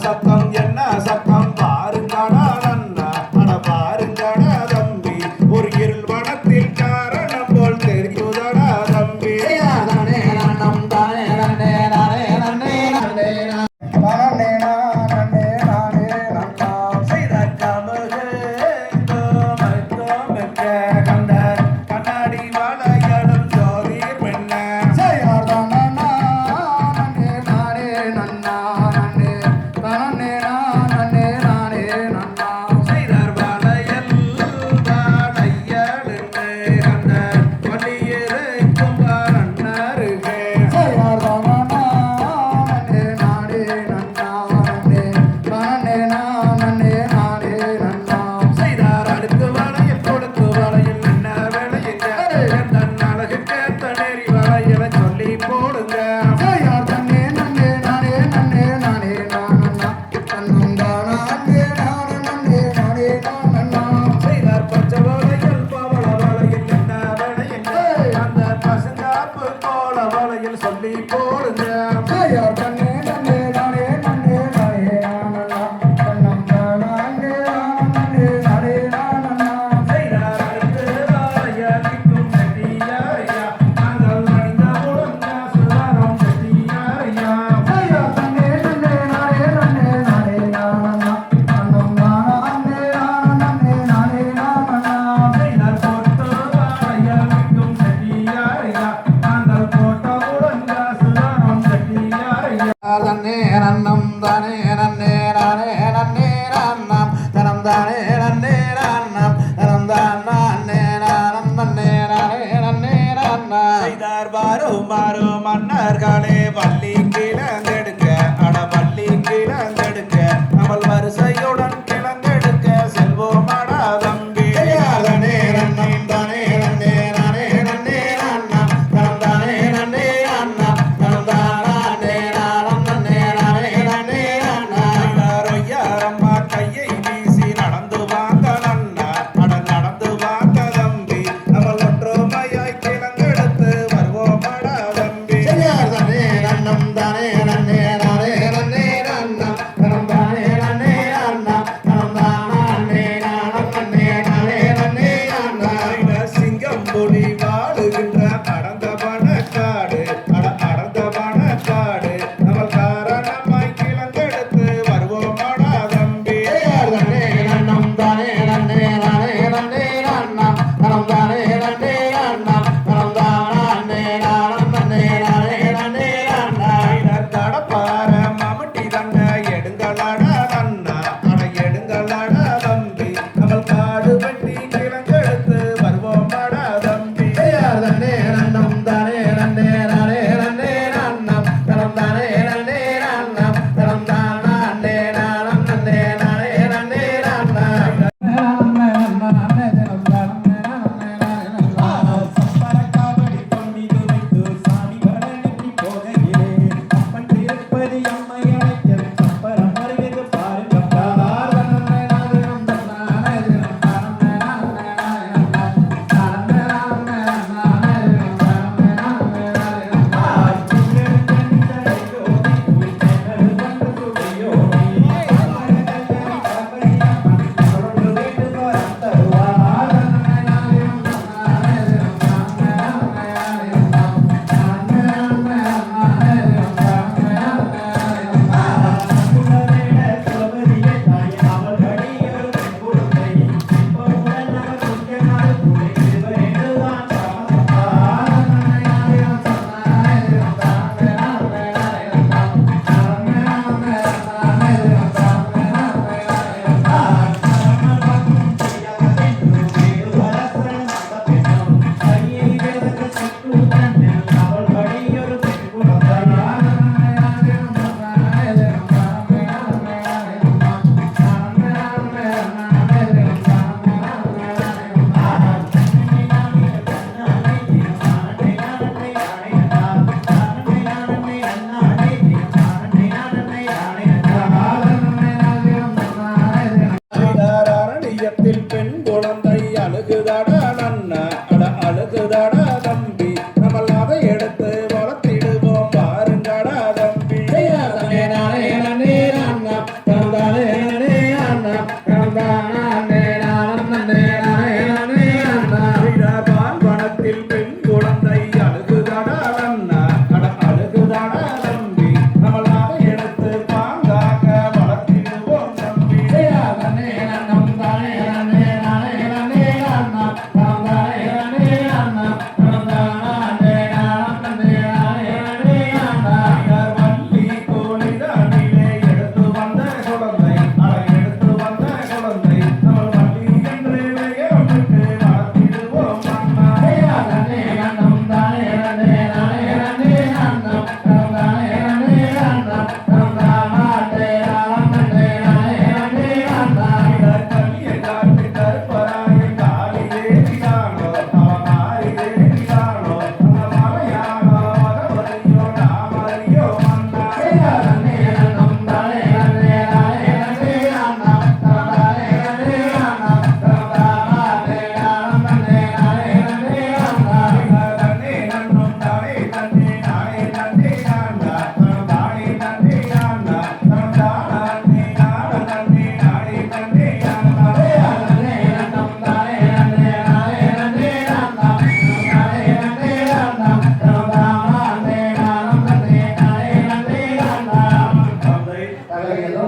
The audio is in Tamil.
சத்தம் என்ன சத்தம் பாருங்கடா நன்னா அட பாருங்கடா தம்பி ஒரு இருள் வனத்தில் காரணம் போல் தெரியுதடா தம்பி தானே நன்னம் தானே நன்னே நானே நன்னே நன்னே நானே நானே நானே நன்னா செய்த கமகே கோமகே கண்டர் கண்ணாடி வளையலும் ஜோதி பெண்ண செய்யாதானே நானே நானே நன்னா நன்னே தானே நானே நானே நன்னா செய்தார் வளையல் வாழையலுமே கண்டர் வள்ளியிருக்கும் அண்ணருகே செய்யாதானே நானே நன்னா நன்னே தானே நானே நானே நன்னா செய்தார் அடுக்கு வளையல் கொடுத்து வளையல் என்ன விளையுங்க தன் அழகு கேத்த நெறி வளையல சொல்லி போடுங்க செய்யாதானே நன்னே நானே நன்னே நானே நானன்னா தன்னம் தானே நானே நன்னே நானே நானன்னா செய்தார் பச்சை வளையல் பவள வளையல் என்ன விளையுங்க அந்த பசுங்காப்பு கோல வளையல் சொல்லி போடுங்க செய்யாதானே நன்னே நானே நன்னே நானே நானன்னா தன்னம் தானே நானே நானே நானன்னா செய்தார் அடுக்கு வளையலிக்கும் செட்டியாரையா நாங்கள் அணிந்த முழங்க சுதாரம் செட்டியாரையா செய்யாதானே நன்னே நானே நன்னே நானே நானன்னா தன்னம் தானே நானே நானன்னா செய்தார் போட்டு வளையலிக்கும் செட்டியாரையா நாங்கள் போட்ட முழங்க சுதாரம் செட்டியாரையா தன்னே நன்னம் தானே நன்னே நானே நன்னே நான்னம் தனம் தானே நன்னே நான்னம் தனம் தானே நானம் நன்னே நானே நன்னே நான்னா செய்தார் வாரும் வாரும் மன்னர்களே வள்ளி கிழங்கெடுக்க அட வள்ளி கிழங்கெடுக்க நம்மள் வரிசையுடன் கிழங்கெடுக்க செல்வோம் அடா தம்பி தனே நன்னம் தானே நன்னே நானே நன்னே நான்னம் தனம் தானே நன்னே நான்னம் தனம் தானே நானம் நன்னே நானே நன்னே நான்னா ஐயாரம்மா கையை வீசி நடந்து வாங்க நன்னா அட நடந்து வாங்க தம்பி நம்மள் ஒற்றுமையாய் கிழங்கெடுத்து வருவோம் அடா தம்பி தனே நன்னம் தானே ஏதோ